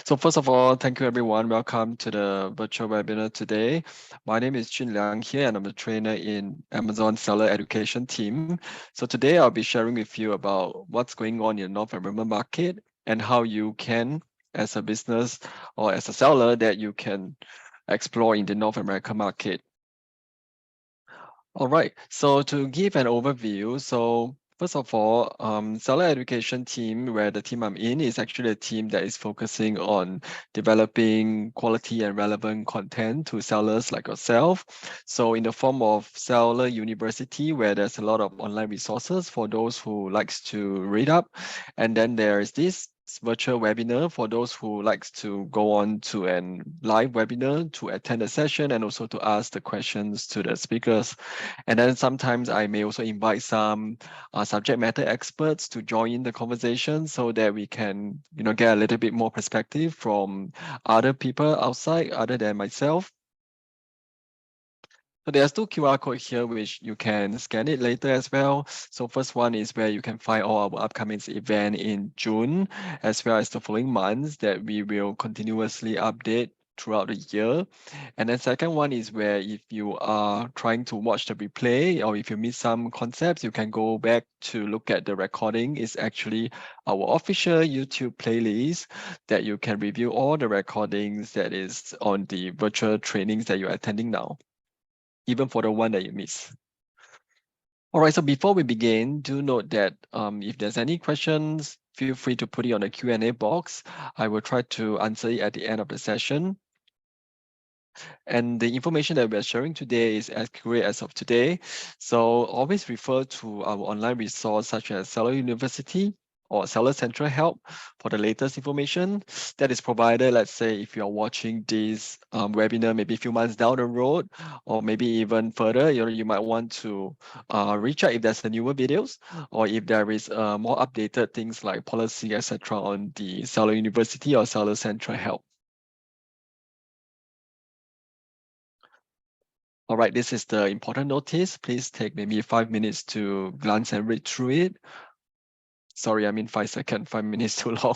So first of all, thank you everyone. Welcome to the virtual webinar today. My name is Jun Liang here, and I'm a trainer in Amazon Seller Education team. So today I'll be sharing with you about what's going on in the North American market and how you can, as a business or as a seller, that you can explore in the North American market. All right, so to give an overview, first of all, seller education team, where the team I'm in is actually a team that is focusing on developing quality and relevant content to sellers like yourself. So in the form of SellerUniversity, where there's a lot of online resources for those who likes to read up. And then there is this virtual webinar for those who likes to go on to an live webinar to attend the session and also to ask the questions to the speakers. And then sometimes I may also invite some subject matter experts to join the conversation so that we can, get a little bit more perspective from other people outside other than myself. So there's two QR code here, which you can scan it later as well. So first one is where you can find all our upcoming event in June, as well as the following months that we will continuously update throughout the year. And then second one is where if you are trying to watch the replay or if you miss some concepts, you can go back to look at the recording. It's actually our official YouTube playlist that you can review all the recordings that is on the virtual trainings that you're attending now, even for the one that you miss. All right, so before we begin, do note that if there's any questions, feel free to put it on the Q&A box. I will try to answer it at the end of the session. And the information that we're sharing today is accurate as of today. So always refer to our online resource such as SellerUniversity or Seller Central Help for the latest information that is provided. Let's say if you're watching this webinar maybe a few months down the road, or maybe even further, you might want to reach out if there's a newer videos, or if there is more updated things like policy, etc. on the SellerUniversity or Seller Central Help. All right, this is the important notice. Please take maybe 5 minutes to glance and read through it. Sorry, I mean 5 seconds, 5 minutes too long.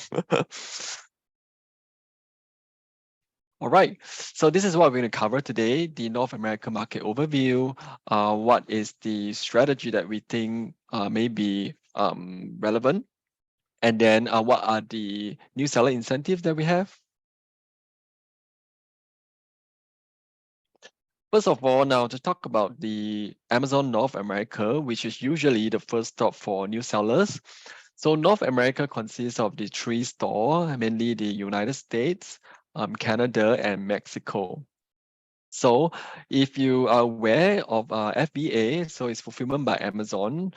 All right, so this is what we're going to cover today, the North American market overview. What is the strategy that we think may be relevant? And then what are the new seller incentives that we have? First of all, now to talk about the Amazon North America, which is usually the first stop for new sellers. So North America consists of the 3 stores, mainly the United States, Canada, and Mexico. So if you are aware of FBA, so it's fulfillment by Amazon,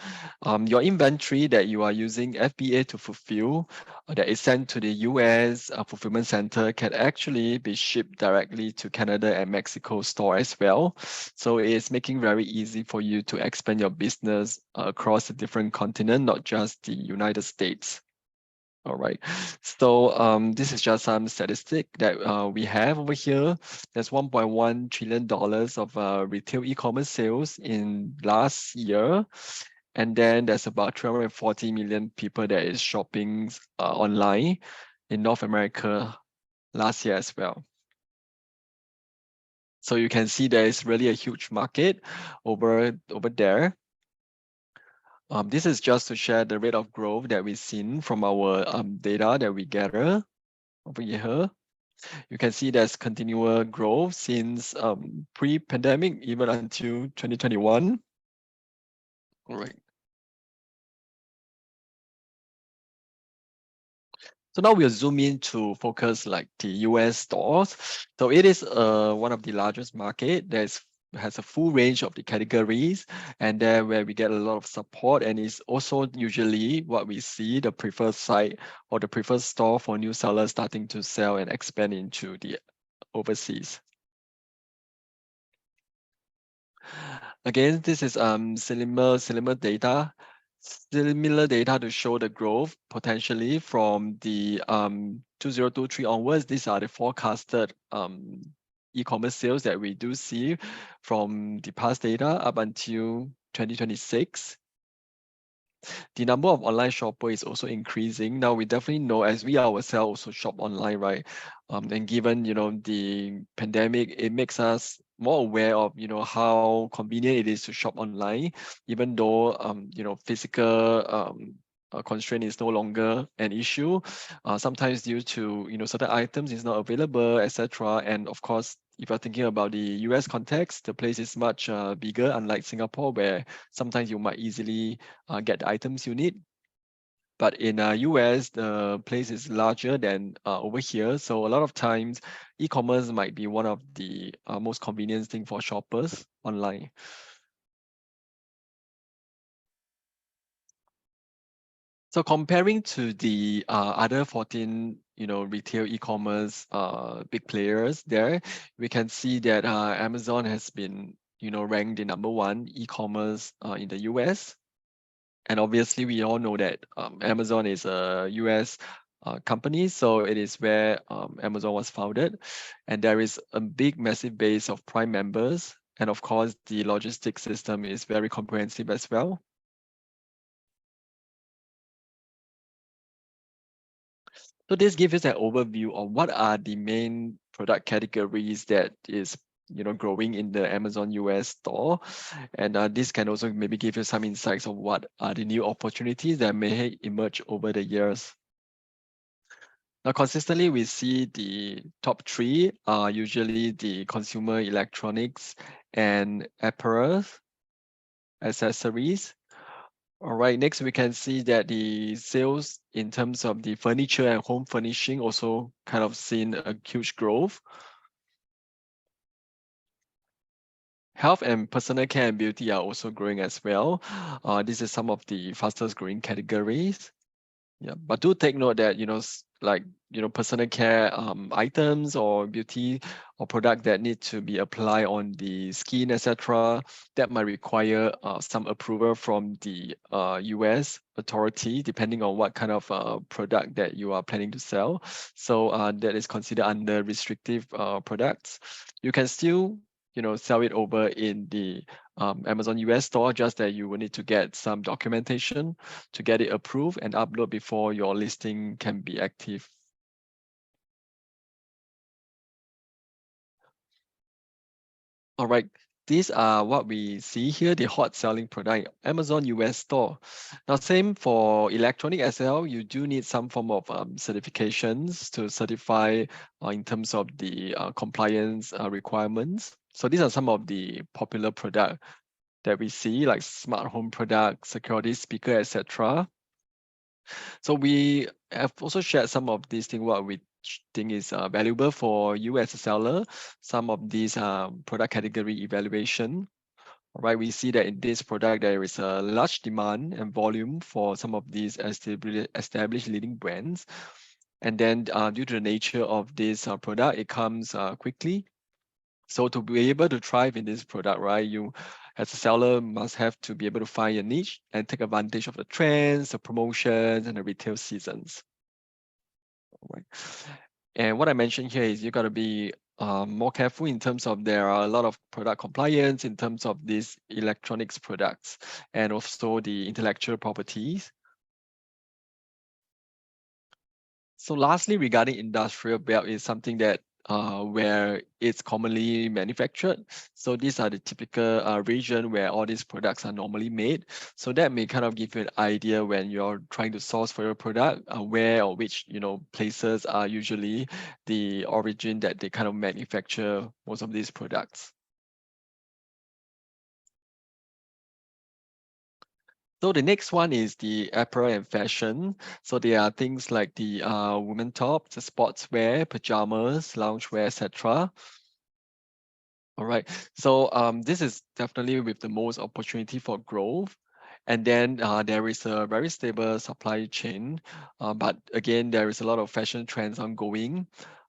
your inventory that you are using FBA to fulfill that is sent to the US fulfillment center can actually be shipped directly to Canada and Mexico store as well. So it's making very easy for you to expand your business across the different continent, not just the United States. All right, so this is just some statistic that we have over here. There's $1.1 trillion of retail e-commerce sales in last year. And then there's about 340 million people that is shopping online in North America last year as well. So you can see there is really a huge market over there. This is just to share the rate of growth that we've seen from our data that we gather over here. You can see there's continual growth since pre-pandemic, even until 2021. All right. So now we'll zoom in to focus like the US stores. So it is one of the largest market. Has a full range of the categories, and there where we get a lot of support, and it's also usually what we see the preferred site or the preferred store for new sellers starting to sell and expand into the overseas. Again, this is similar data to show the growth potentially from the 2023 onwards. These are the forecasted e-commerce sales that we do see from the past data up until 2026. the number of online shopper is also increasing. Now we definitely know, as we ourselves also shop online, right? And given the pandemic, it makes us more aware of how convenient it is to shop online, even though physical constraint is no longer an issue. Sometimes due to certain items is not available, etc. And of course, if you're thinking about the US context, the place is much bigger, unlike Singapore, where sometimes you might easily get the items you need. But in US, the place is larger than over here. So a lot of times, e-commerce might be one of the most convenient thing for shoppers online. So comparing to the other 14, retail e-commerce big players there, we can see that Amazon has been, ranked the number one e-commerce in the US. And obviously, we all know that Amazon is a US company, so it is where Amazon was founded. And there is a big, massive base of Prime members. And of course, the logistics system is very comprehensive as well. So this gives us an overview of what are the main product categories that is growing in the Amazon US store. And this can also maybe give you some insights of what are the new opportunities that may emerge over the years. Now, consistently, we see the top three are usually the consumer electronics and apparel, accessories. All right, next we can see that the sales in terms of the furniture and home furnishing also kind of seen a huge growth. Health and personal care and beauty are also growing as well. This is some of the fastest growing categories. Yeah, but do take note that like personal care items or beauty or product that need to be applied on the skin, etc. That might require some approval from the US authority, depending on what kind of product that you are planning to sell. So that is considered under restrictive products. You can still sell it over in the Amazon US store, just that you will need to get some documentation to get it approved and upload before your listing can be active. All right, these are what we see here, the hot selling product, Amazon US store. Now, same for electronic as well, you do need some form of certifications to certify in terms of the compliance requirements. So these are some of the popular products that we see, like smart home products, security speaker, etc. So we have also shared some of these things what we think is valuable for you as a seller. Some of these product category evaluation. All right, we see that in this product there is a large demand and volume for some of these established leading brands. And then due to the nature of this product, it comes quickly. So to be able to thrive in this product, right, you as a seller must have to be able to find a niche and take advantage of the trends, the promotions, and the retail seasons. Right. And what I mentioned here is you got to be more careful in terms of there are a lot of product compliance in terms of these electronics products and also the intellectual properties. So lastly, regarding industrial belt is something that where it's commonly manufactured. So these are the typical region where all these products are normally made. So that may kind of give you an idea when you're trying to source for your product, where or which places are usually the origin that they kind of manufacture most of these products. So the next one is the apparel and fashion. So there are things like the women tops, the sportswear, pajamas, loungewear, etc. All right. So this is definitely with the most opportunity for growth. And then there is a very stable supply chain. But again, there is a lot of fashion trends ongoing.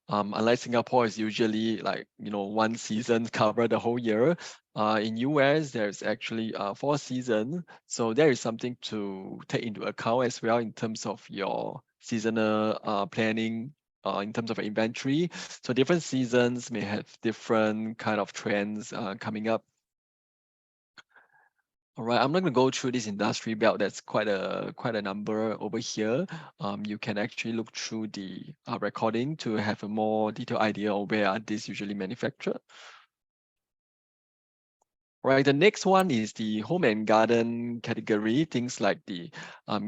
Unlike Singapore, is usually like, one season cover the whole year. In US, there's actually 4 seasons. So there is something to take into account as well in terms of your seasonal planning in terms of inventory. So different seasons may have different kind of trends coming up. All right, I'm not going to go through this industry belt. That's quite a number over here. You can actually look through the recording to have a more detailed idea of where are these usually manufactured. Right, the next one is the home and garden category, things like the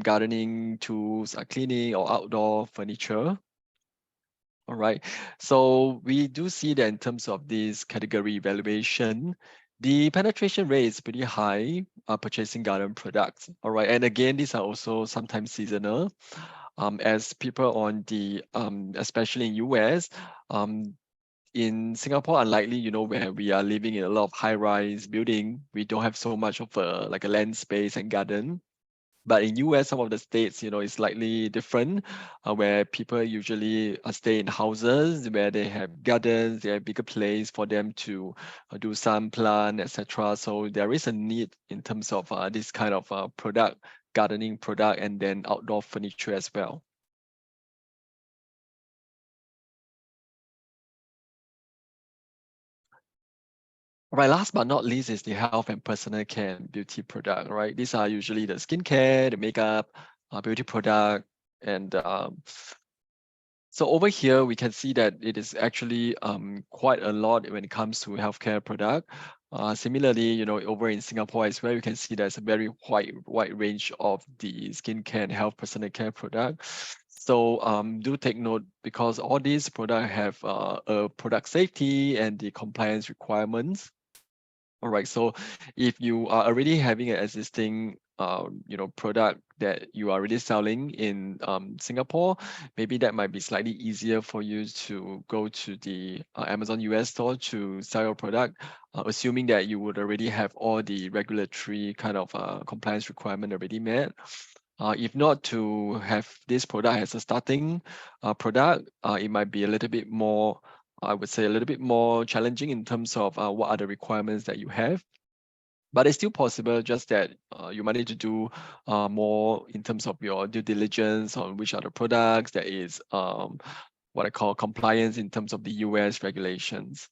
gardening tools, cleaning or outdoor furniture. All right, so we do see that in terms of this category evaluation, the penetration rate is pretty high, purchasing garden products. All right, and again, these are also sometimes seasonal. As people on the, especially in US, in Singapore, unlikely, where we are living in a lot of high-rise building, we don't have so much of like a land space and garden. But in US, some of the states, it's slightly different, where people usually stay in houses where they have gardens, they have bigger place for them to do some plant, etc. So there is a need in terms of this kind of product, gardening product, and then outdoor furniture as well. Right, last but not least is the health and personal care and beauty product, right? These are usually the skincare, the makeup, beauty product, and so over here, we can see that it is actually quite a lot when it comes to healthcare product. Similarly, over in Singapore as well, you can see there's a very wide range of the skincare and health personal care product. So do take note because all these products have a product safety and the compliance requirements. All right, so if you are already having an existing product that you are already selling in Singapore, maybe that might be slightly easier for you to go to the Amazon US store to sell your product, assuming that you would already have all the regulatory kind of compliance requirement already met. If not, to have this product as a starting product, it might be a little bit more, I would say, a little bit more challenging in terms of what are the requirements that you have. But it's still possible, just that you might need to do more in terms of your due diligence on which are the products that is what I call compliance in terms of the US regulations.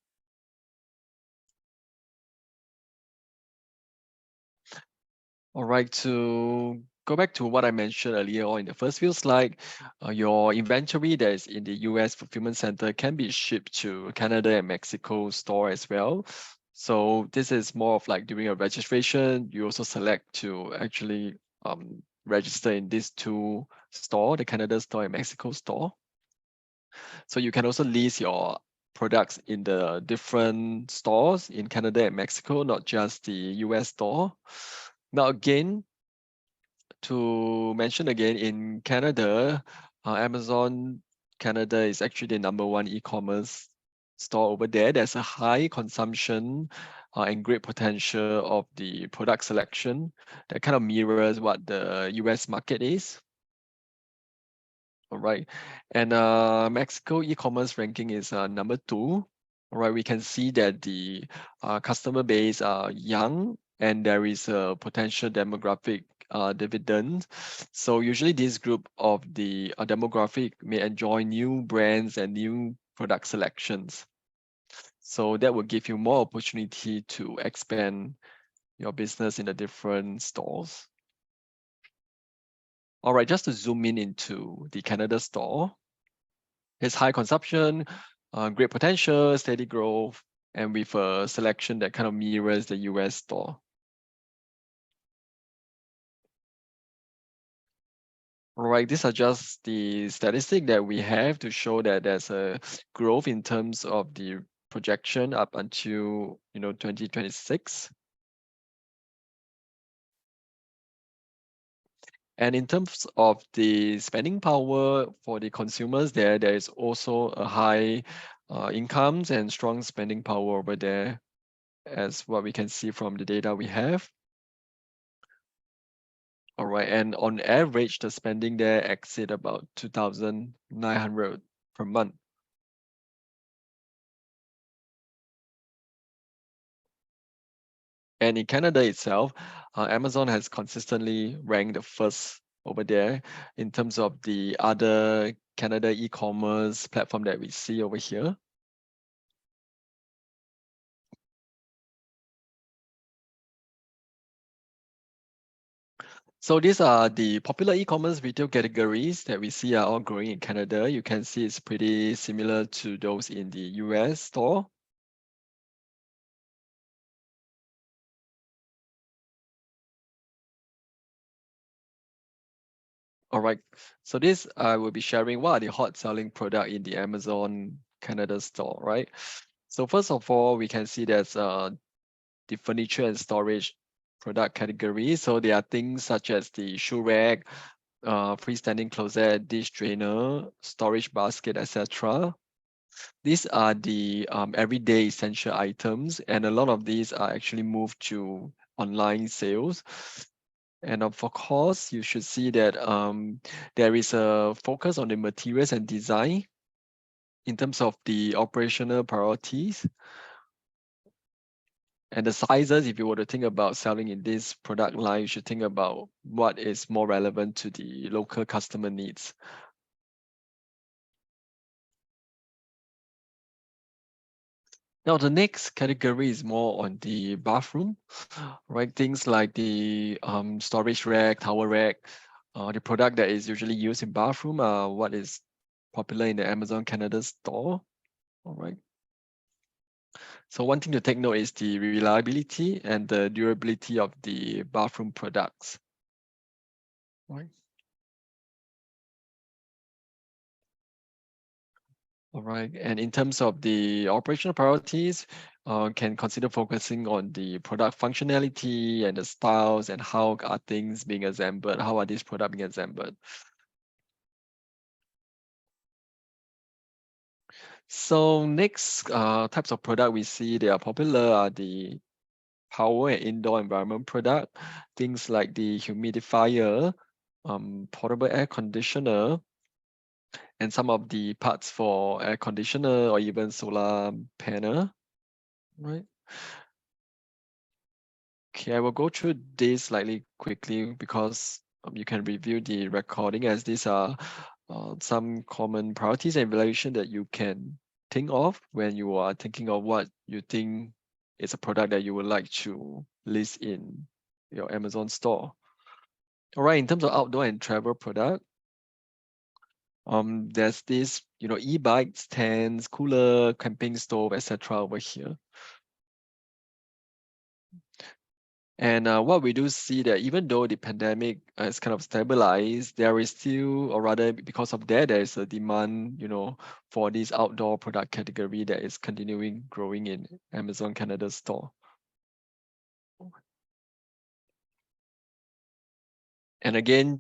All right, to go back to what I mentioned earlier on in the first few slide, your inventory that is in the US fulfillment center can be shipped to Canada and Mexico store as well. So this is more of like during a registration, you also select to actually register in these two store, the Canada store and Mexico store. So you can also list your products in the different stores in Canada and Mexico, not just the US store. Now again, to mention again, in Canada, Amazon Canada is actually the #1 e-commerce store over there. There's a high consumption and great potential of the product selection that kind of mirrors what the US market is. All right, and Mexico e-commerce ranking is #2. All right, we can see that the customer base are young and there is a potential demographic dividend. So usually this group of the demographic may enjoy new brands and new product selections. So that will give you more opportunity to expand your business in the different stores. All right, just to zoom in into the Canada store, it's high consumption, great potential, steady growth, and with a selection that kind of mirrors the US store. All right, these are just the statistic that we have to show that there's a growth in terms of the projection up until 2026. And in terms of the spending power for the consumers there is also a high incomes and strong spending power over there, as what we can see from the data we have. All right, and on average, the spending there exceed about 2,900 per month. And in Canada itself, Amazon has consistently ranked the first over there in terms of the other Canada e-commerce platform that we see over here. So these are the popular e-commerce retail categories that we see are all growing in Canada. You can see it's pretty similar to those in the US store. All right, so this I will be sharing what are the hot selling product in the Amazon Canada store, right? So first of all, we can see there's the furniture and storage product category. So there are things such as the shoe rack, freestanding closet, dish drainer, storage basket, etc. These are the everyday essential items, and a lot of these are actually moved to online sales. And of course, you should see that there is a focus on the materials and design in terms of the operational priorities. And the sizes, if you were to think about selling in this product line, you should think about what is more relevant to the local customer needs. Now, the next category is more on the bathroom, right? Things like the storage rack, towel rack, the product that is usually used in bathroom, what is popular in the Amazon Canada store, all right? So one thing to take note is the reliability and the durability of the bathroom products, right? All right, and in terms of the operational priorities, can consider focusing on the product functionality and the styles and how are things being assembled, how are these products being assembled. So next types of product we see they are popular are the power and indoor environment product, things like the humidifier, portable air conditioner, and some of the parts for air conditioner or even solar panel, right? Okay, I will go through this slightly quickly because you can review the recording as these are some common priorities and evaluation that you can think of when you are thinking of what you think is a product that you would like to list in your Amazon store. All right, in terms of outdoor and travel product, there's this, e-bikes, tents, cooler, camping stove, etc. over here. And what we do see that even though the pandemic is kind of stabilized, there is still, or rather because of that, there is a demand, for this outdoor product category that is continuing growing in Amazon Canada store. And again,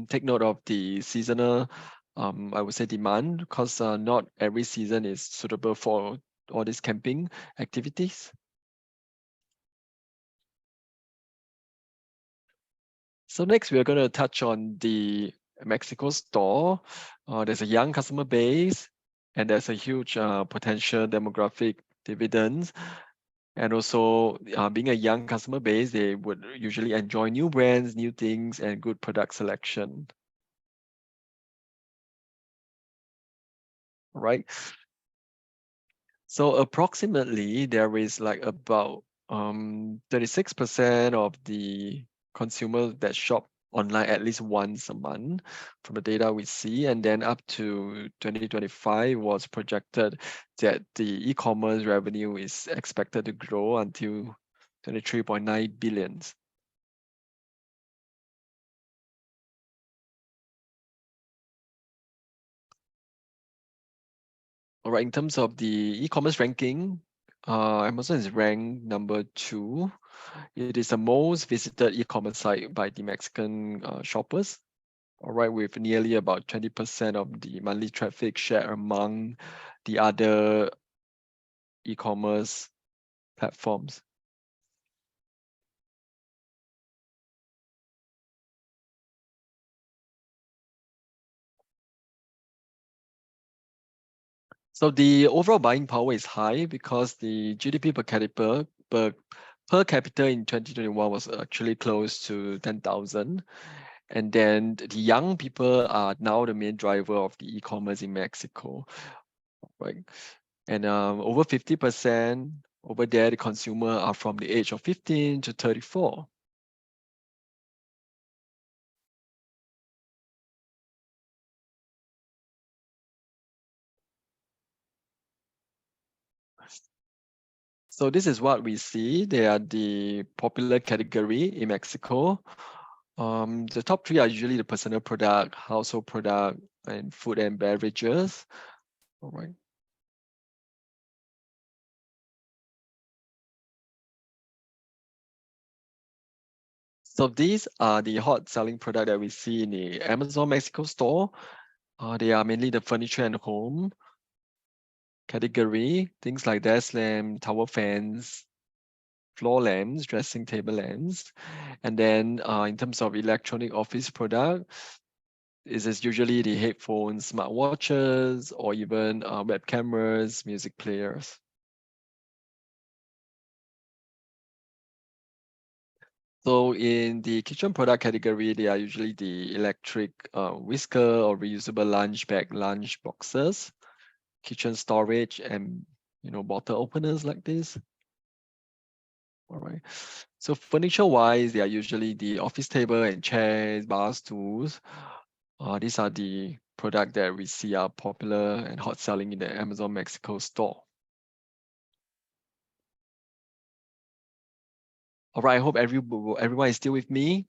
take note of the seasonal, I would say demand, because not every season is suitable for all these camping activities. So next, we are going to touch on the Mexico store. There's a young customer base, and there's a huge potential demographic dividends. And also, being a young customer base, they would usually enjoy new brands, new things, and good product selection. Right? So approximately there is like about 36% of the consumers that shop online at least once a month from the data we see, and then up to 2025 was projected that the e-commerce revenue is expected to grow until 23.9 billions. All right, in terms of the e-commerce ranking, Amazon is ranked number 2. It is the most visited e-commerce site by the Mexican shoppers. All right, with nearly about 20% of the monthly traffic share among the other e-commerce platforms. So the overall buying power is high because the GDP per capita in 2021 was actually close to 10,000. And then the young people are now the main driver of the e-commerce in Mexico, right? And over 50% over there, the consumer are from the age of 15 to 34. So this is what we see. They are the popular category in Mexico. The top three are usually the personal product, household product, and food and beverages. All right. So these are the hot selling product that we see in the Amazon Mexico store. They are mainly the furniture and home category, things like desk lamp, tower fans, floor lamps, dressing table lamps. And then in terms of electronic office product, is usually the headphones, smartwatches, or even web cameras, music players. So in the kitchen product category, they are usually the electric whisker or reusable lunch bag lunch boxes, kitchen storage, and bottle openers like this. All right. So furniture-wise, they are usually the office table and chairs, bar stools. These are the products that we see are popular and hot selling in the Amazon Mexico store. All right, I hope everyone is still with me.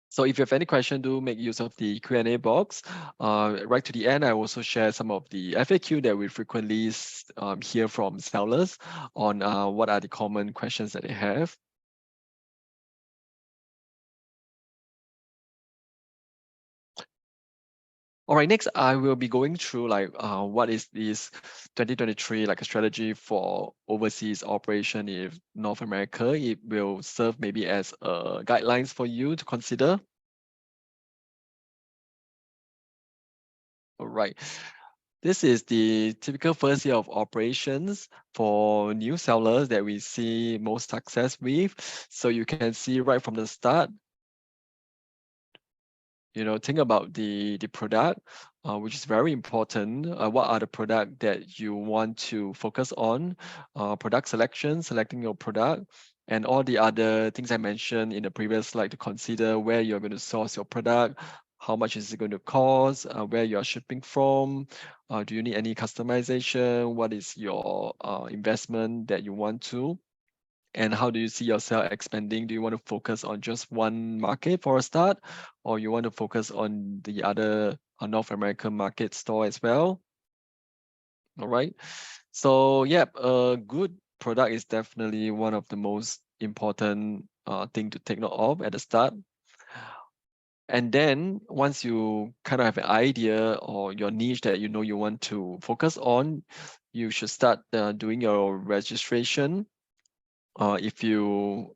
So if you have any question, do make use of the Q&A box. Right to the end, I also share some of the FAQ that we frequently hear from sellers on what are the common questions that they have. All right, next I will be going through like what is this 2023 like a strategy for overseas operation in North America. It will serve maybe as guidelines for you to consider. All right. This is the typical first year of operations for new sellers that we see most success with. So you can see right from the start, think about the product, which is very important. What are the product that you want to focus on? Product selection, selecting your product, and all the other things I mentioned in the previous slide to consider where you're going to source your product, how much is it going to cost, where you're shipping from, do you need any customization, what is your investment that you want to, and how do you see yourself expanding? Do you want to focus on just one market for a start, or you want to focus on the other North American market store as well? All right. So yeah, a good product is definitely one of the most important thing to take note of at the start. And then once you kind of have an idea or your niche that you want to focus on, you should start doing your registration if you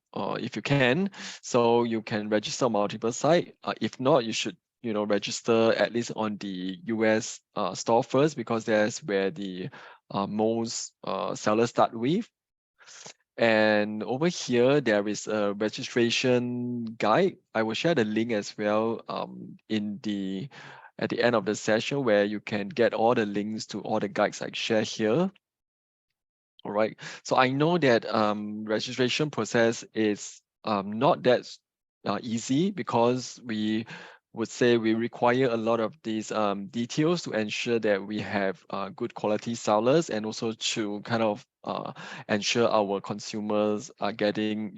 can. So you can register multiple sites. If not, you should register at least on the US store first, because that's where the most sellers start with. And over here, there is a registration guide. I will share the link as well at the end of the session, where you can get all the links to all the guides I share here. All right. So I know that registration process is not that easy, because we would say we require a lot of these details to ensure that we have good quality sellers, and also to kind of ensure our consumers are getting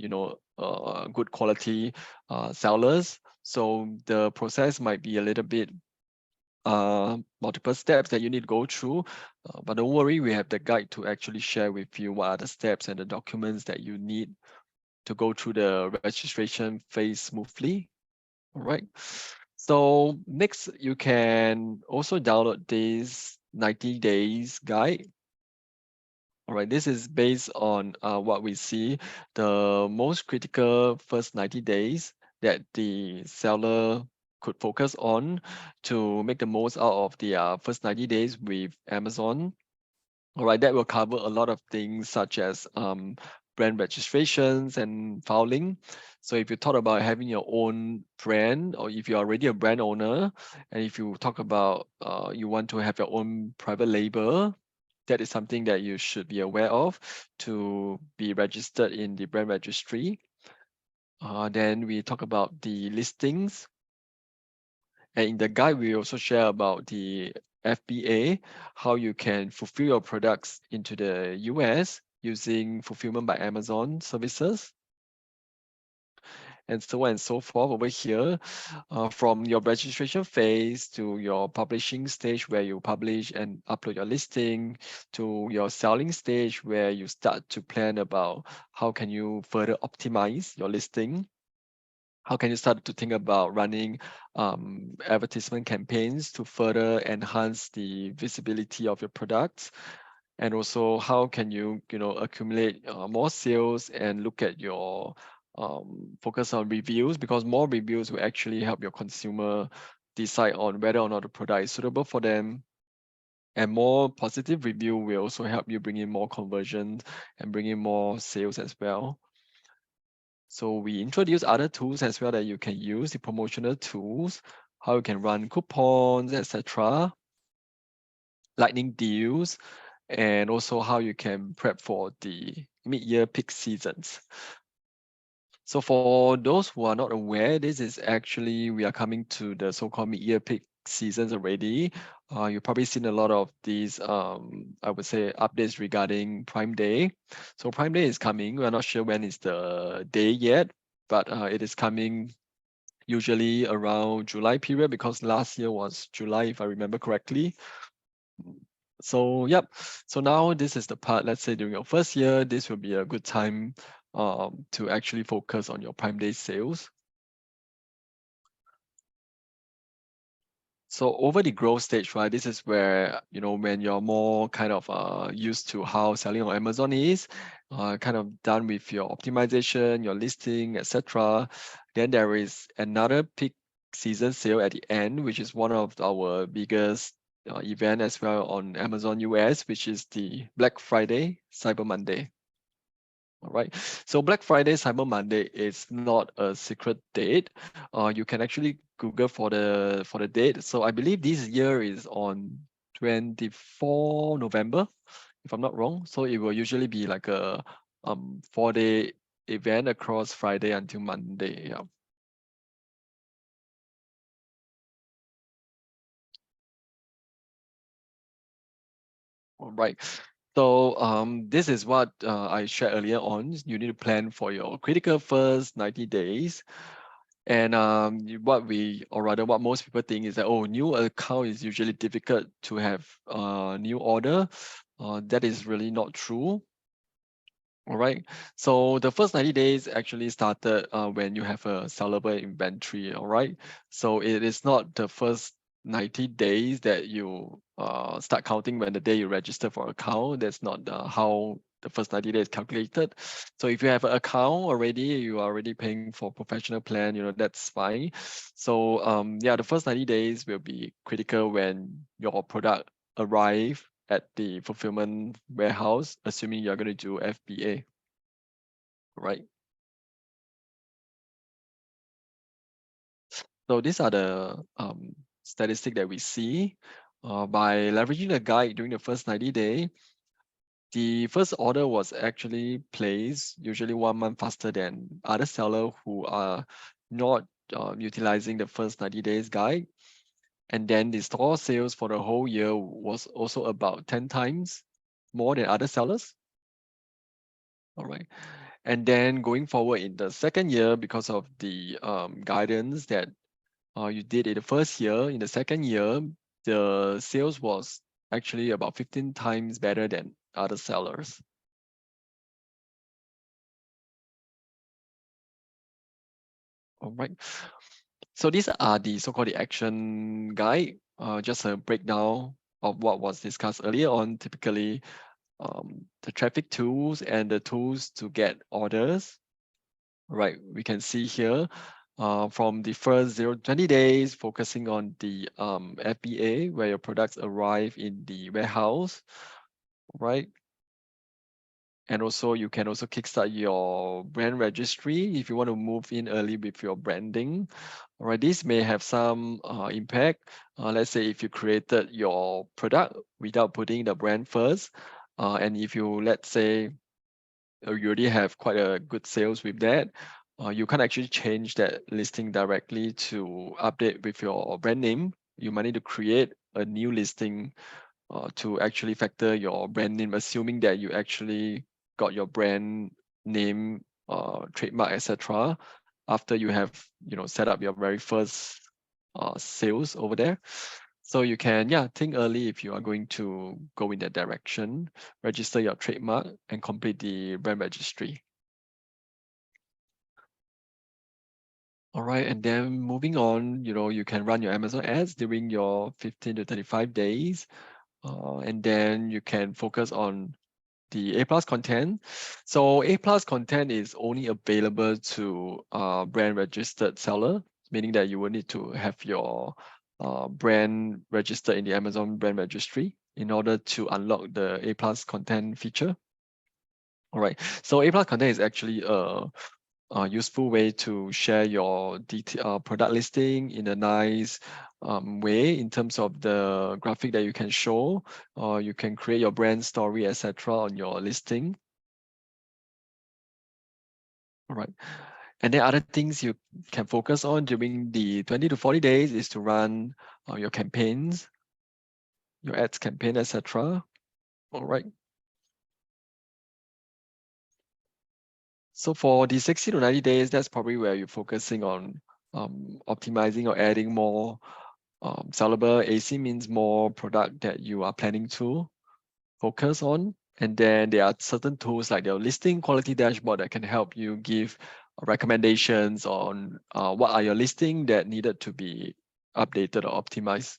good quality sellers. So the process might be a little bit multiple steps that you need to go through, but don't worry, we have the guide to actually share with you what are the steps and the documents that you need to go through the registration phase smoothly. All right. So next, you can also download this 90 days guide. All right, this is based on what we see, the most critical first 90 days that the seller could focus on to make the most out of the first 90 days with Amazon. All right, that will cover a lot of things such as brand registrations and filing. So if you talk about having your own brand, or if you're already a brand owner, and if you talk about you want to have your own private label, that is something that you should be aware of to be registered in the brand registry. Then we talk about the listings. And in the guide, we also share about the FBA, how you can fulfill your products into the US. using fulfillment by Amazon services, and so on and so forth over here. From your registration phase to your publishing stage where you publish and upload your listing, to your selling stage where you start to plan about how can you further optimize your listing. How can you start to think about running advertisement campaigns to further enhance the visibility of your products? And also, how can you, accumulate more sales and look at your focus on reviews, because more reviews will actually help your consumer decide on whether or not the product is suitable for them. And more positive review will also help you bring in more conversions and bring in more sales as well. So we introduce other tools as well that you can use, the promotional tools, how you can run coupons, etc., lightning deals, and also how you can prep for the mid-year peak seasons. So for those who are not aware, this is actually, we are coming to the so-called mid-year peak seasons already. You've probably seen a lot of these, I would say, updates regarding Prime Day. So Prime Day is coming. We're not sure when is the day yet, but it is coming usually around July period, because last year was July, if I remember correctly. So yep, so now this is the part, let's say during your first year, this will be a good time to actually focus on your Prime Day sales. So over the growth stage, right, this is where, when you're more kind of used to how selling on Amazon is, kind of done with your optimization, your listing, etc. Then there is another peak season sale at the end, which is one of our biggest event as well on Amazon US, which is the Black Friday, Cyber Monday. All right. So Black Friday, Cyber Monday is not a secret date. You can actually Google for the date. So I believe this year is on 24 November, if I'm not wrong. So it will usually be like a 4-day event across Friday until Monday. Yeah. All right. So this is what I shared earlier on. You need to plan for your critical first 90 days. And or rather what most people think is that, oh, new account is usually difficult to have new order. That is really not true. All right. So the first 90 days actually started when you have a sellable inventory. All right. So it is not the first 90 days that you start counting when the day you register for account. That's not how the first 90 days calculated. So if you have an account already, you are already paying for professional plan, that's fine. So yeah, the first 90 days will be critical when your product arrive at the fulfillment warehouse, assuming you're going to do FBA, right? So these are the statistics that we see. By leveraging the guide during the first 90 days, the first order was actually placed usually 1 month faster than other sellers who are not utilizing the first 90 days guide. And then the store sales for the whole year was also about 10 times more than other sellers. All right. And then going forward in the second year, because of the guidance that you did in the first year, in the second year, the sales was actually about 15 times better than other sellers. All right. So these are the so-called the action guide, just a breakdown of what was discussed earlier on, typically the traffic tools and the tools to get orders. Right, we can see here from the first 20 days, focusing on the FBA, where your products arrive in the warehouse, right? And also you can also kickstart your brand registry if you want to move in early with your branding. All right, this may have some impact. Let's say if you created your product without putting the brand first, and if you, let's say, you already have quite a good sales with that, you can't actually change that listing directly to update with your brand name. You might need to create a new listing to actually factor your brand name, assuming that you actually got your brand name, trademark, etc. After you have set up your very first sales over there. So you can think early if you are going to go in that direction, register your trademark and complete the brand registry. All right, and then moving on, you can run your Amazon ads during your 15 to 35 days. And then you can focus on the A+ content. So A+ content is only available to brand registered seller, meaning that you will need to have your brand registered in the Amazon brand registry in order to unlock the A+ content feature. All right, so A+ content is actually a useful way to share your product listing in a nice way in terms of the graphic that you can show, or you can create your brand story, etc. on your listing. All right. And then other things you can focus on during the 20 to 40 days is to run your campaigns, your ads campaign, etc. All right. So for the 60 to 90 days, that's probably where you're focusing on optimizing or adding more sellable. AC means more product that you are planning to focus on. And then there are certain tools like the listing quality dashboard that can help you give recommendations on what are your listing that needed to be updated or optimized.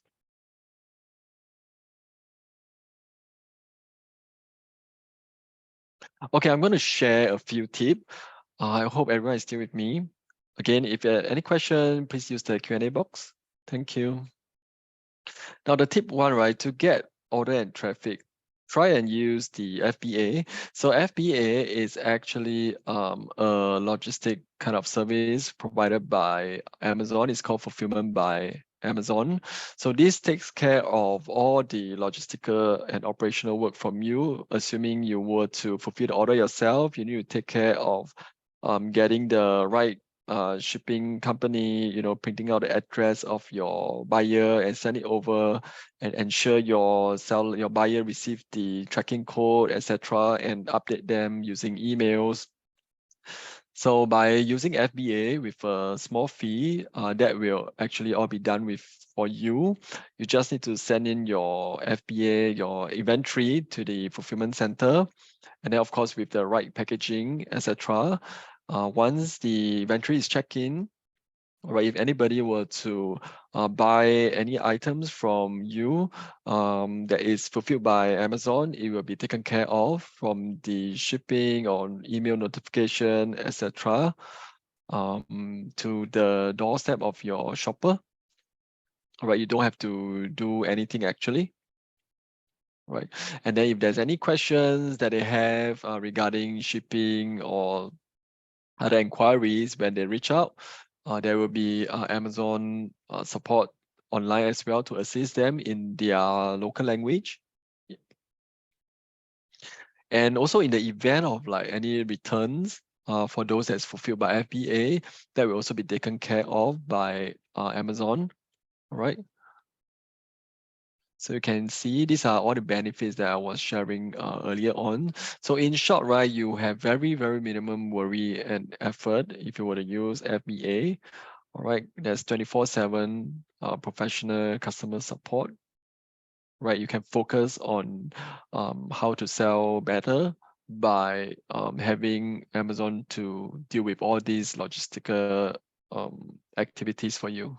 Okay, I'm going to share a few tips. I hope everyone is still with me. Again, if you have any question, please use the Q&A box. Thank you. Now, the tip one, right, to get order and traffic, try and use the FBA. So FBA is actually a logistic kind of service provided by Amazon. It's called Fulfillment by Amazon. So this takes care of all the logistical and operational work from you. Assuming you were to fulfill the order yourself, you need to take care of getting the right shipping company, printing out the address of your buyer and send it over, and ensure your buyer receive the tracking code, etc., and update them using emails. So by using FBA with a small fee, that will actually all be done with for you. You just need to send in your FBA, your inventory to the fulfillment center, and then of course with the right packaging, etc. Once the inventory is checked in, right, if anybody were to buy any items from you that is fulfilled by Amazon, it will be taken care of from the shipping or email notification, etc. To the doorstep of your shopper. All right, you don't have to do anything actually. Right, and then if there's any questions that they have regarding shipping or other inquiries, when they reach out, there will be Amazon support online as well to assist them in their local language. And also in the event of like any returns for those that's fulfilled by FBA, that will also be taken care of by Amazon. All right. So you can see these are all the benefits that I was sharing earlier on. So in short, right, you have very, very minimum worry and effort if you were to use FBA. All right, there's 24/7 professional customer support. Right, you can focus on how to sell better by having Amazon to deal with all these logistical activities for you.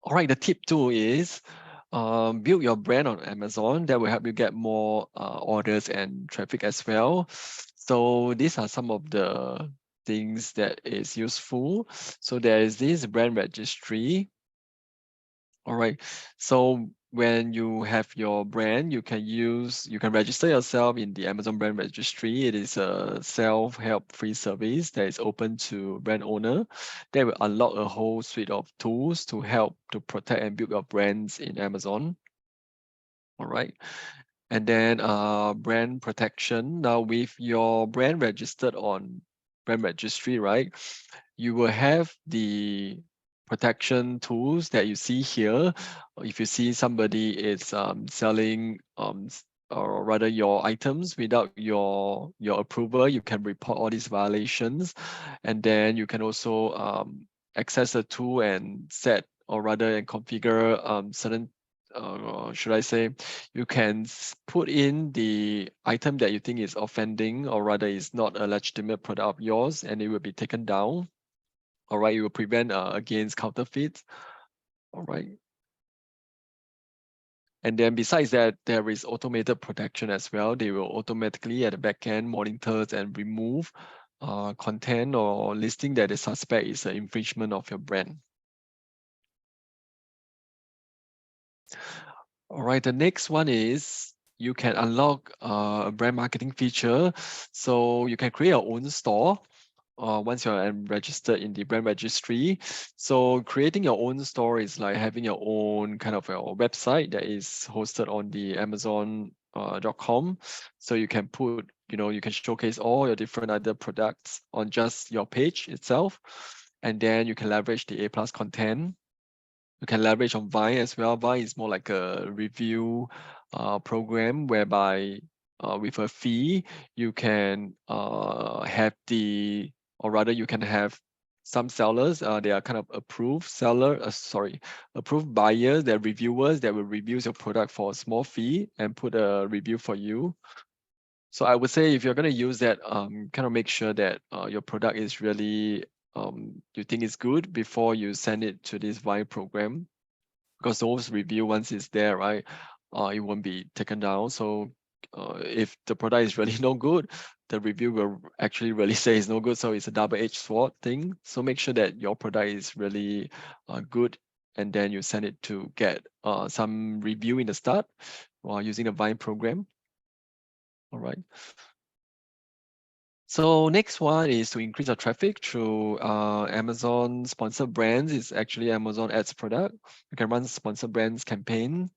All right, the tip two is build your brand on Amazon. That will help you get more orders and traffic as well. So these are some of the things that is useful. So there is this brand registry. All right. So when you have your brand, you can register yourself in the Amazon brand registry. It is a self-help free service that is open to brand owner that will unlock a whole suite of tools to help to protect and build your brands in Amazon. All right. And then brand protection. Now with your brand registered on brand registry, right? You will have the protection tools that you see here. If you see somebody is selling or rather your items without your approval, you can report all these violations, and then you can also access the tool and set or rather and configure certain should I say, you can put in the item that you think is offending or rather is not a legitimate product of yours, and it will be taken down. All right, it will prevent against counterfeit. All right. And then besides that, there is automated protection as well. They will automatically at the back end monitor and remove content or listing that they suspect is an infringement of your brand. All right, the next one is you can unlock a brand marketing feature. So you can create your own store once you're registered in the brand registry. So creating your own store is like having your own kind of a website that is hosted on the Amazon.com. So you can put, you can showcase all your different other products on just your page itself. And then you can leverage the A+ content. You can leverage on Vine as well. Vine is more like a review program whereby with a fee, you can have or rather you can have some sellers, they are kind of approved approved buyers, they're reviewers that will review your product for a small fee and put a review for you. So I would say if you're going to use that, kind of make sure that your product is really, you think is good before you send it to this Vine program. Because those review once it's there, right, it won't be taken down. So if the product is really no good, the review will actually really say it's no good. So it's a double-edged sword thing. So make sure that your product is really good, and then you send it to get some review in the start while using the Vine program. All right. So next one is to increase our traffic through Amazon sponsored brands. It's actually Amazon ads product. You can run sponsored brands campaign.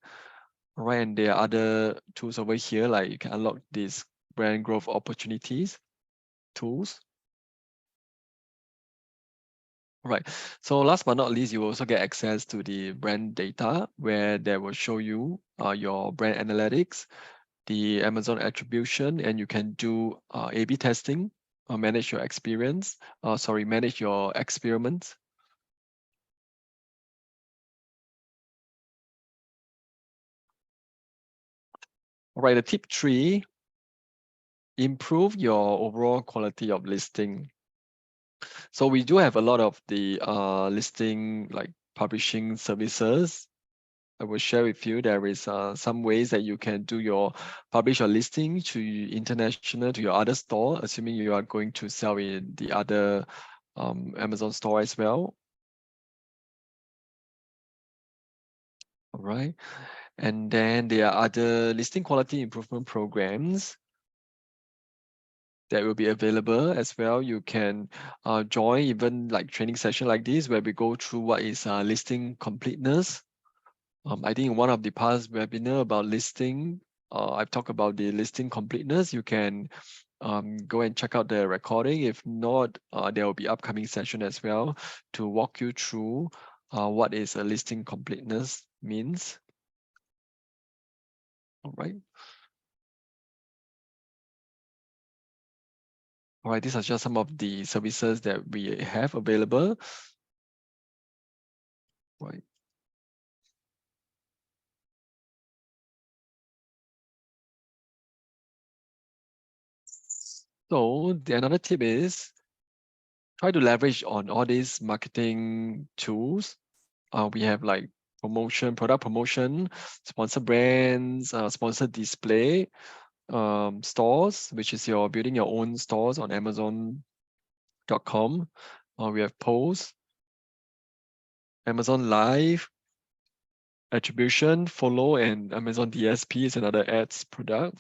All right, and there are other tools over here, like you can unlock these brand growth opportunities tools. All right, so last but not least, you will also get access to the brand data where they will show you your brand analytics, the Amazon attribution, and you can do A/B testing or manage your experience. Manage your experiments. All right, the tip 3, improve your overall quality of listing. So we do have a lot of the listing like publishing services. I will share with you. There is some ways that you can publish your listing to international, to your other store, assuming you are going to sell in the other Amazon store as well. All right. And then there are other listing quality improvement programs that will be available as well. You can join even like training session like this where we go through what is listing completeness. I think in one of the past webinar about listing, I've talked about the listing completeness. You can go and check out the recording. If not, there will be upcoming session as well to walk you through what is a listing completeness means. All right. All right, these are just some of the services that we have available. Right. So another tip is try to leverage on all these marketing tools. We have like product promotion, sponsor brands, sponsored display, stores, which is building your own stores on Amazon.com. We have posts, Amazon Live, attribution, follow, and Amazon DSP is another ads product.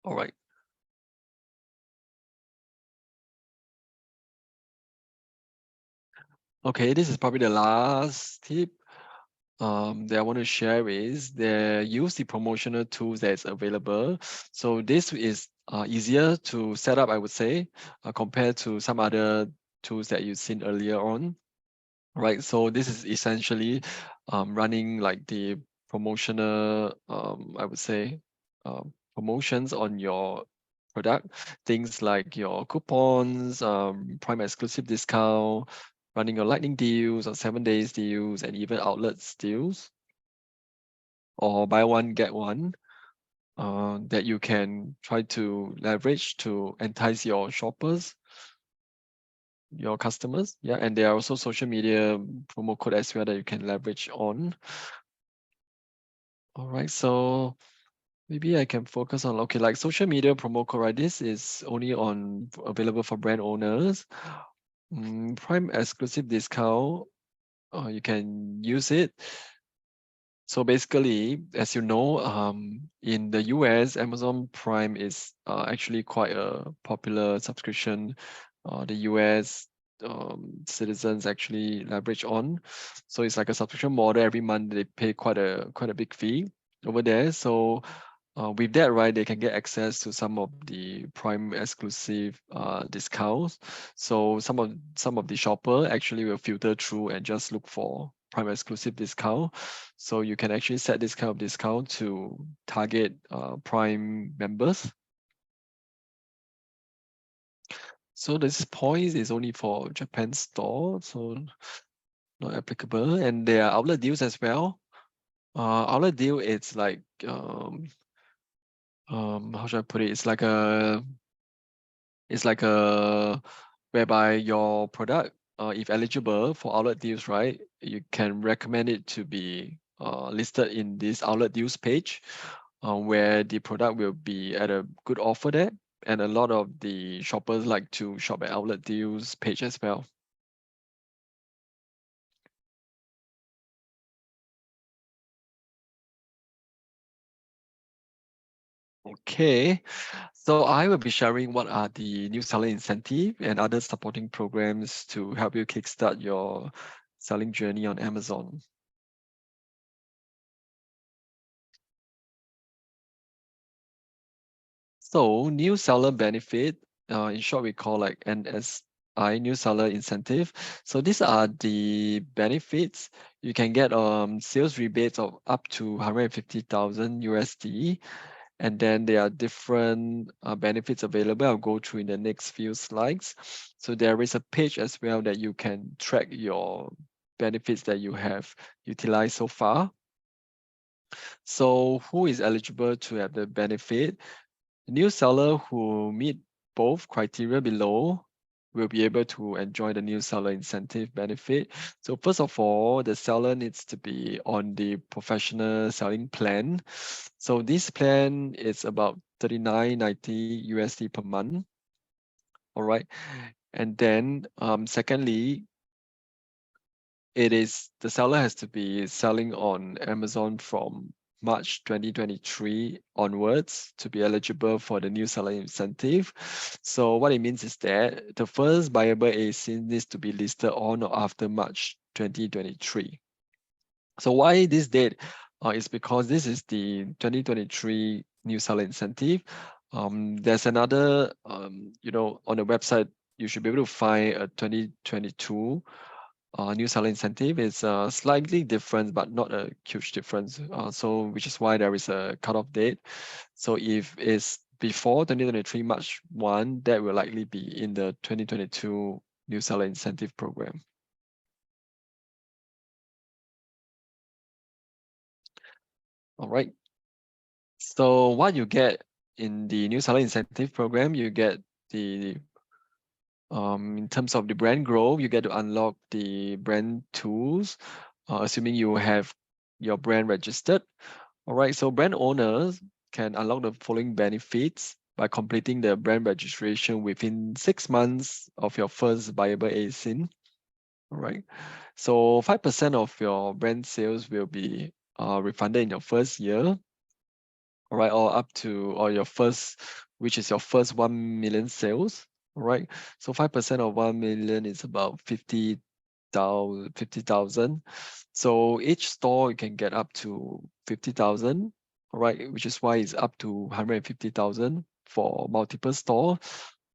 All right. Okay, this is probably the last tip that I want to share is they use the promotional tools that's available. So this is easier to set up, I would say, compared to some other tools that you've seen earlier on. right? So this is essentially running like the promotional, I would say, promotions on your product, things like your coupons, Prime exclusive discount, running your lightning deals or 7 days deals, and even outlets deals, or buy one get one, that you can try to leverage to entice your shoppers, your customers. Yeah, and there are also social media promo code as well that you can leverage on. All right, so maybe I can focus on, okay, like social media promo code, right? This is only available for brand owners. Prime exclusive discount, you can use it. So basically, as you know, in the US, Amazon Prime is actually quite a popular subscription. The US citizens actually leverage on. So it's like a subscription model. Every month they pay quite a big fee over there. So with that, right, they can get access to some of the Prime exclusive discounts. So some of the shopper actually will filter through and just look for Prime exclusive discount. So you can actually set this kind of discount to target Prime members. So this point is only for Japan store, so not applicable. And there are outlet deals as well. Outlet deal, it's like how should I put it? It's like a whereby your product, if eligible for outlet deals, right, you can recommend it to be listed in this outlet deals page, where the product will be at a good offer there. And a lot of the shoppers like to shop at outlet deals page as well. Okay, so I will be sharing what are the new seller incentive and other supporting programs to help you kickstart your selling journey on Amazon. So new seller benefit, in short, we call like NSI, new seller incentive. So these are the benefits. You can get sales rebates of up to 150,000 USD. And then there are different benefits available. I'll go through in the next few slides. So there is a page as well that you can track your benefits that you have utilized so far. So who is eligible to have the benefit? The new seller who meet both criteria below will be able to enjoy the new seller incentive benefit. So first of all, the seller needs to be on the professional selling plan. So this plan is about 39.90 USD per month. All right. And then secondly, the seller has to be selling on Amazon from March 2023 onwards to be eligible for the new seller incentive. So what it means is that the first buyable ASIN needs to be listed on or after March 2023. So why this date? Is because this is the 2023 new seller incentive. There's another, on the website, you should be able to find a 2022 new seller incentive. Is slightly different, but not a huge difference. So which is why there is a cutoff date. So if it's before 2023 March 1, that will likely be in the 2022 new seller incentive program. All right. So what you get in the new seller incentive program, you get the in terms of the brand growth, you get to unlock the brand tools, assuming you have your brand registered. All right, so brand owners can unlock the following benefits by completing the brand registration within 6 months of your first viable ASIN. All right, so 5% of your brand sales will be refunded in your first year. All right, or your first, which is your first 1 million sales. All right, so 5% of 1 million is about 50,000. So each store you can get up to 50,000. All right, which is why it's up to 150,000 for multiple store.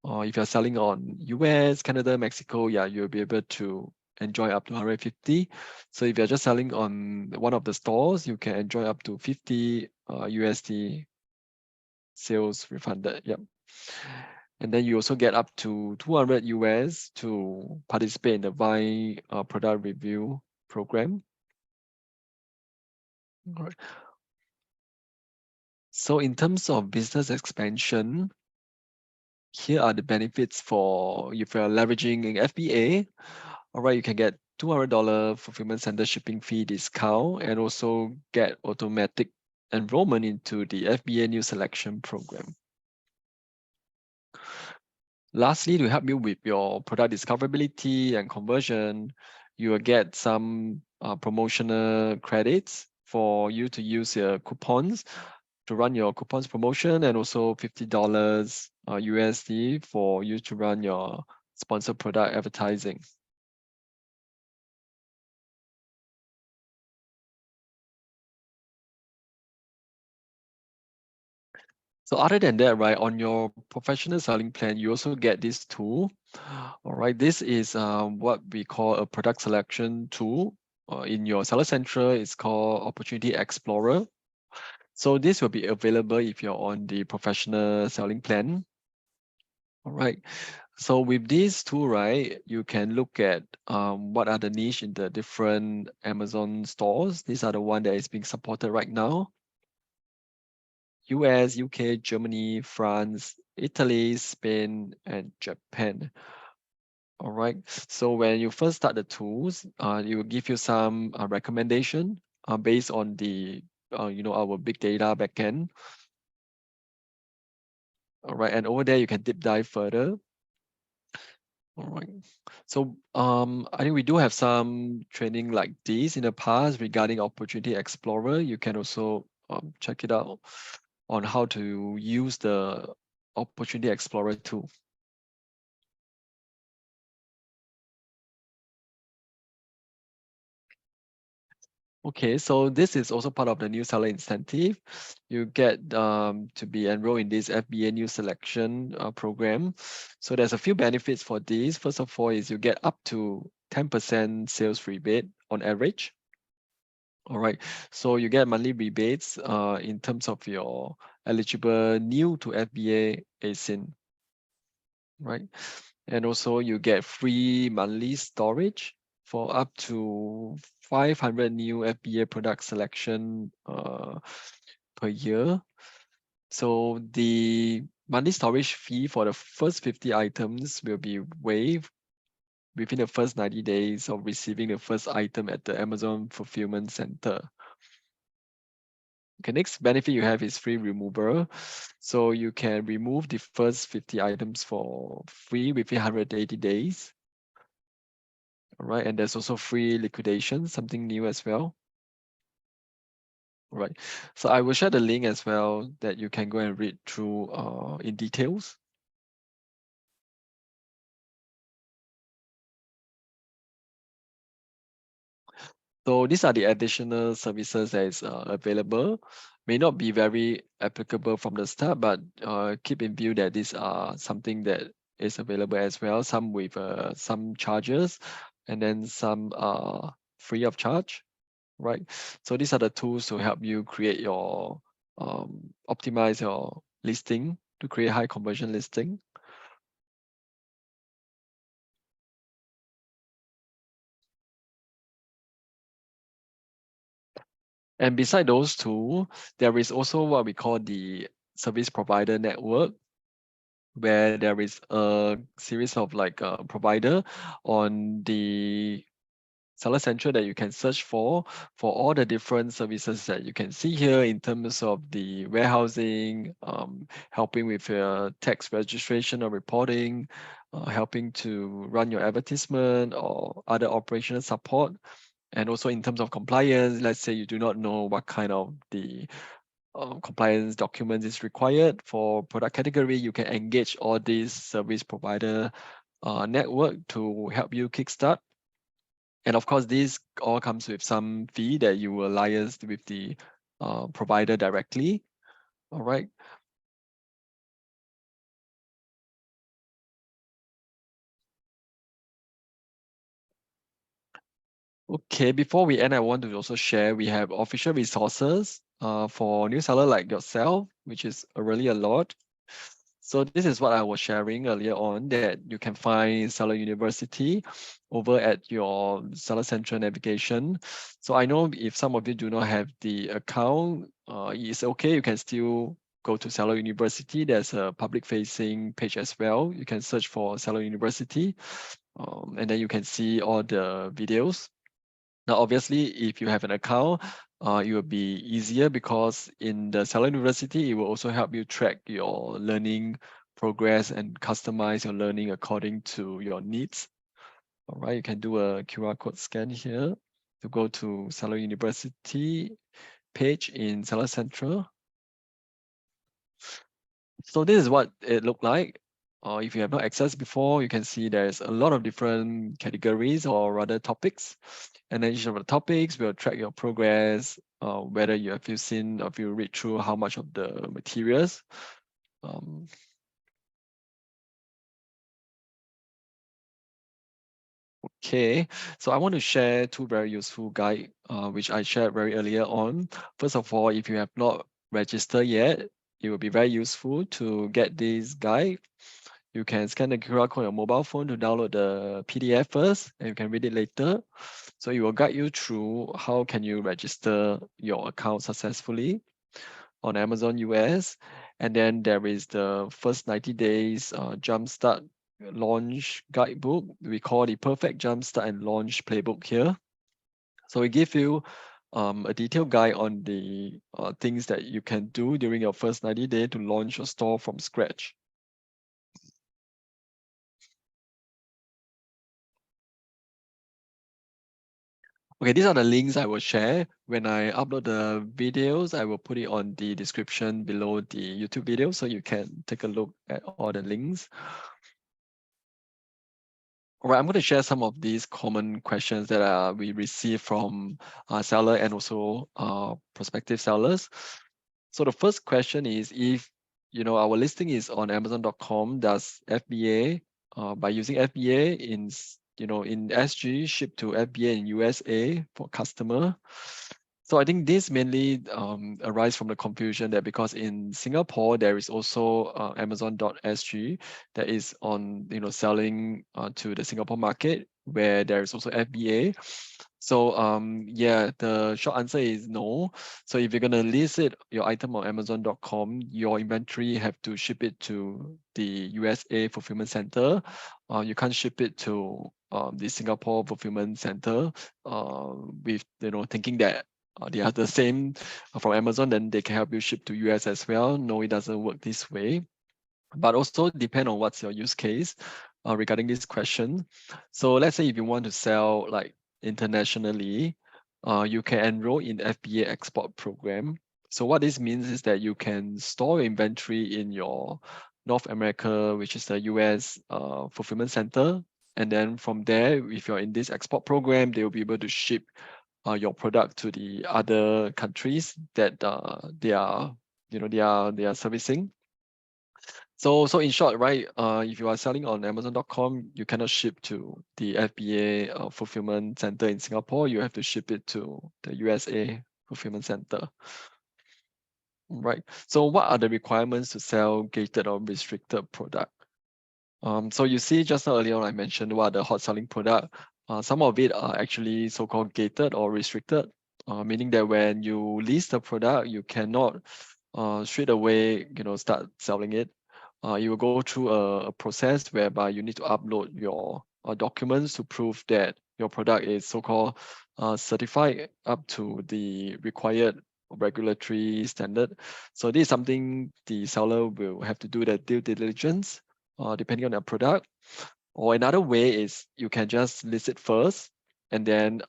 If you're selling on US, Canada, Mexico, yeah, you'll be able to enjoy up to 150. So if you're just selling on one of the stores, you can enjoy up to 50 USD sales refunded. Yep. And then you also get up to 200 US to participate in the Buy product review program. All right. So in terms of business expansion, here are the benefits for if you're leveraging an FBA. All right, you can get $200 fulfillment center shipping fee discount and also get automatic enrollment into the FBA new selection program. Lastly, to help you with your product discoverability and conversion, you will get some promotional credits for you to use your coupons to run your coupons promotion, and also $50 USD for you to run your sponsored product advertising. So other than that, right, on your professional selling plan, you also get this tool. All right, this is what we call a product selection tool. In your Seller Central, it's called Opportunity Explorer. So this will be available if you're on the professional selling plan. All right. So with this tool, right, you can look at what are the niche in the different Amazon stores. These are the one that is being supported right now. US, UK, Germany, France, Italy, Spain, and Japan. All right. So when you first start the tools, it will give you some recommendation based on the our big data backend. All right, and over there you can deep dive further. All right. So I think we do have some training like this in the past regarding Opportunity Explorer. You can also check it out on how to use the Opportunity Explorer tool. Okay, so this is also part of the new seller incentive. You get to be enrolled in this FBA new selection program. So there's a few benefits for this. First of all, is you get up to 10% sales rebate on average. All right, so you get monthly rebates in terms of your eligible new to FBA ASIN, right? And also you get free monthly storage for up to 500 new FBA product selection per year. So the monthly storage fee for the first 50 items will be waived within the first 90 days of receiving the first item at the Amazon Fulfillment Center. Okay, next benefit you have is free removal. So you can remove the first 50 items for free within 180 days. All right, and there's also free liquidation, something new as well. All right, so I will share the link as well that you can go and read through in details. So these are the additional services that is available. May not be very applicable from the start, but keep in view that these are something that is available as well. Some with some charges, and then some free of charge, right? So these are the tools to help you create your optimize your listing to create high conversion listing. And beside those two, there is also what we call the service provider network, where there is a series of like a provider on the Seller Central that you can search for all the different services that you can see here in terms of the warehousing, helping with your tax registration or reporting, helping to run your advertisement or other operational support. And also in terms of compliance, let's say you do not know what kind of the compliance documents is required for product category, you can engage all these service provider network to help you kickstart. And of course, this all comes with some fee that you will liaise with the provider directly. All right. Okay, before we end, I want to also share we have official resources for new seller like yourself, which is really a lot. So this is what I was sharing earlier on, that you can find Seller University over at your Seller Central navigation. So I know if some of you do not have the account, it's okay. You can still go to Seller University. There's a public facing page as well. You can search for Seller University, and then you can see all the videos. Now, obviously, if you have an account, it will be easier because in the Seller University, it will also help you track your learning progress and customize your learning according to your needs. All right, you can do a QR code scan here to go to Seller University page in Seller Central. So this is what it looked like. If you have not accessed before, you can see there's a lot of different categories or rather topics. And then each of the topics will track your progress, whether you have seen or if you read through how much of the materials. Um, okay, so I want to share two very useful guide, which I shared very earlier on. First of all, if you have not registered yet, it will be very useful to get this guide. You can scan the QR code on your mobile phone to download the PDF first, and you can read it later. So it will guide you through how can you register your account successfully on Amazon US. And then there is the first 90 days jumpstart launch guidebook. We call the perfect jumpstart and launch playbook here. So we give you a detailed guide on the things that you can do during your first 90 days to launch your store from scratch. Okay, these are the links I will share. When I upload the videos, I will put it on the description below the YouTube video so you can take a look at all the links. All right, I'm going to share some of these common questions that we receive from seller and also prospective sellers. So the first question is, if our listing is on Amazon.com, does FBA by using FBA in SG ship to FBA in USA for customer? So I think this mainly arise from the confusion that because in Singapore there is also Amazon.sg that is on selling to the Singapore market, where there is also FBA. So yeah, the short answer is no. So if you're gonna list your item on Amazon.com, your inventory have to ship it to the USA fulfillment center. You can't ship it to the Singapore fulfillment center with thinking that they are the same from Amazon, then they can help you ship to US as well. No, it doesn't work this way. But also depend on what's your use case regarding this question. So let's say if you want to sell like internationally, you can enroll in FBA export program. So what this means is that you can store inventory in your North America, which is the US fulfillment center. And then from there, if you're in this export program, they will be able to ship your product to the other countries that they are servicing. So in short, right, if you are selling on Amazon.com, you cannot ship to the FBA fulfillment center in Singapore. You have to ship it to the USA fulfillment center. Right. So what are the requirements to sell gated or restricted product? So you see just now earlier on I mentioned what are the hot selling product. Some of it are actually so-called gated or restricted, meaning that when you list the product, you cannot straight away start selling it. You will go through a process whereby you need to upload your documents to prove that your product is so-called certified up to the required regulatory standard. So this is something the seller will have to do the due diligence depending on their product. Or another way is you can just list it first, and then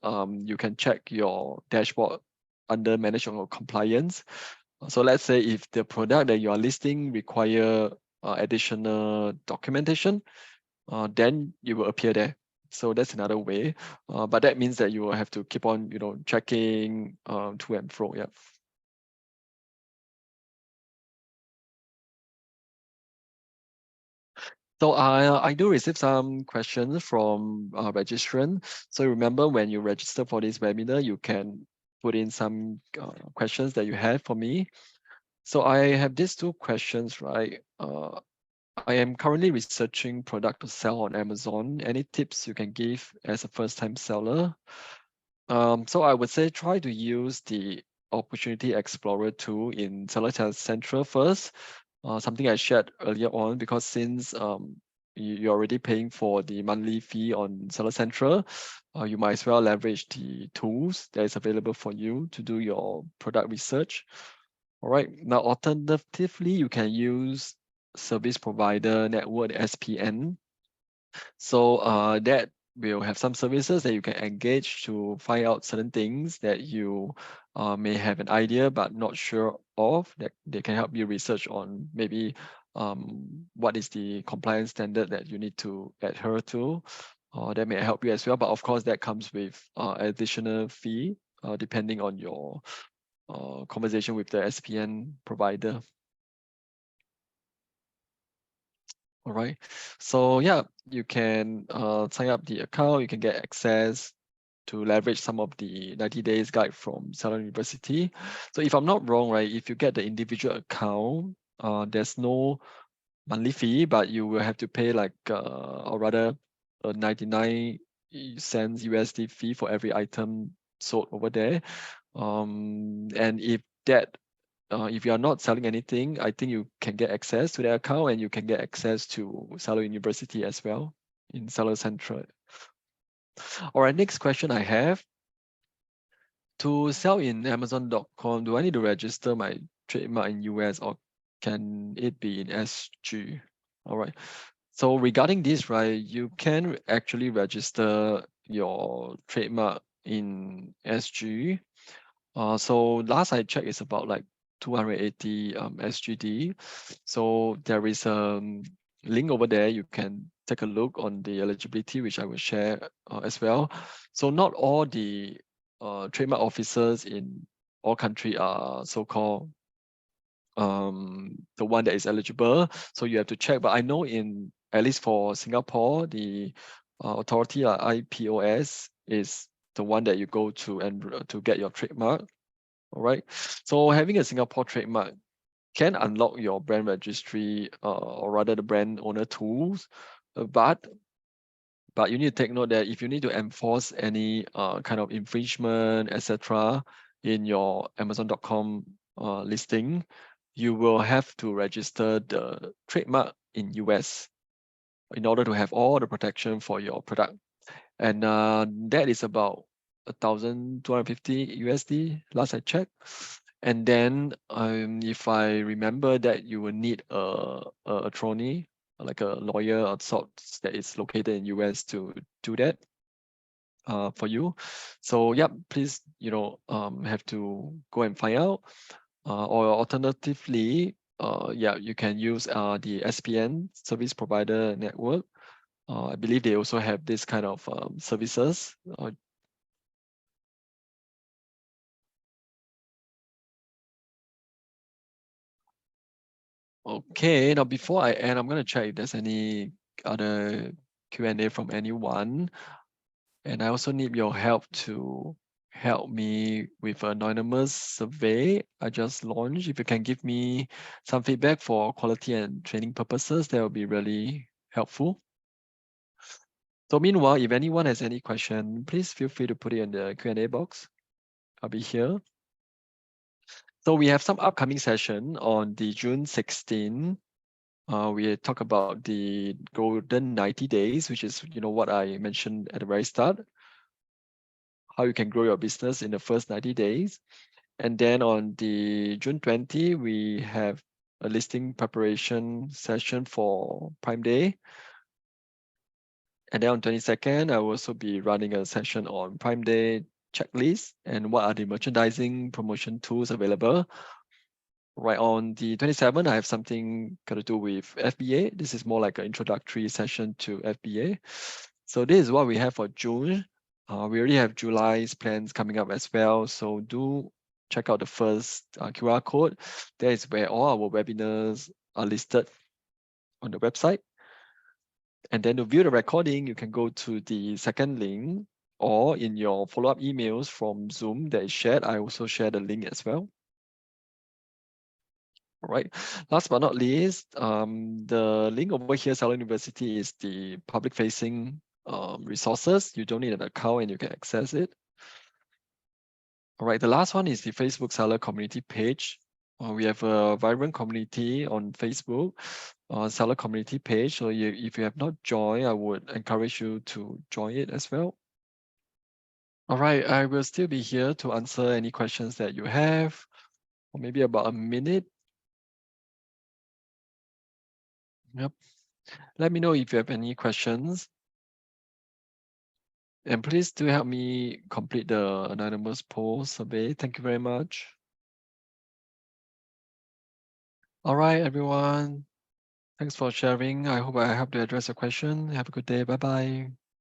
you can check your dashboard under management or compliance. So let's say if the product that you are listing require additional documentation, then you will appear there. So that's another way. But that means that you will have to keep on, checking to and fro. Yeah. So I do receive some questions from registrants. So remember, when you register for this webinar, you can put in some questions that you have for me. So I have these two questions, right? I am currently researching product to sell on Amazon. Any tips you can give as a first-time seller? So I would say try to use the Opportunity Explorer tool in Seller Central first. Something I shared earlier on, because since you're already paying for the monthly fee on Seller Central, you might as well leverage the tools that is available for you to do your product research. All right. Now, alternatively, you can use Service Provider Network, SPN. So that will have some services that you can engage to find out certain things that you may have an idea but not sure of, that they can help you research on maybe what is the compliance standard that you need to adhere to. That may help you as well. But of course, that comes with additional fee depending on your conversation with the SPN provider. All right. So yeah, you can sign up the account. You can get access to leverage some of the 90 days guide from SellerUniversity. So if I'm not wrong, right, if you get the individual account, there's no monthly fee, but you will have to pay like, or rather, a 99 cents USD fee for every item sold over there. And if you are not selling anything, I think you can get access to the account, and you can get access to SellerUniversity as well in Seller Central. All right, next question I have. To sell in Amazon.com, do I need to register my trademark in US, or can it be in SG? All right. So regarding this, right, you can actually register your trademark in SG. So last I checked, it's about like 280 SGD. So there is a link over there. You can take a look on the eligibility, which I will share as well. So not all the trademark officers in all country are so-called the one that is eligible. So you have to check. But I know, in at least for Singapore, the authority, IPOS, is the one that you go to and to get your trademark. All right. So having a Singapore trademark can unlock your brand registry, or rather the brand owner tools. But you need to take note that if you need to enforce any kind of infringement, etc., in your Amazon.com listing, you will have to register the trademark in US in order to have all the protection for your product. And that is about 1,250 USD last I checked. And then if I remember, that you will need a attorney, like a lawyer of sorts, that is located in US to do that for you. So yeah, please, have to go and find out. Or alternatively, yeah, you can use the SPN, Service Provider Network. I believe they also have this kind of services. Okay, now before I end, I'm going to check if there's any other Q&A from anyone. And I also need your help to help me with an anonymous survey I just launched. If you can give me some feedback for quality and training purposes, that would be really helpful. So meanwhile, if anyone has any question, please feel free to put it in the Q&A box. I'll be here. So we have some upcoming session on the June 16. We talk about the golden 90 days, which is what I mentioned at the very start, how you can grow your business in the first 90 days. And then on the June 20, we have a listing preparation session for Prime Day. And then on 22nd, I will also be running a session on Prime Day checklist and what are the merchandising promotion tools available. Right on the 27th, I have something got to do with FBA. This is more like an introductory session to FBA. So this is what we have for June. We already have July's plans coming up as well. So do check out the first QR code. That is where all our webinars are listed on the website. And then to view the recording, you can go to the second link, or in your follow-up emails from Zoom that is shared. I also share the link as well. All right. Last but not least, the link over here, SellerUniversity, is the public-facing resources. You don't need an account and you can access it. All right. The last one is the Facebook Seller community page. We have a vibrant community on Facebook, Seller community page. So if you have not joined, I would encourage you to join it as well. All right. I will still be here to answer any questions that you have, or maybe about a minute. Yep. Let me know if you have any questions. And please do help me complete the anonymous poll survey. Thank you very much. All right, everyone. Thanks for sharing. I hope I helped to address your question. Have a good day. Bye-bye.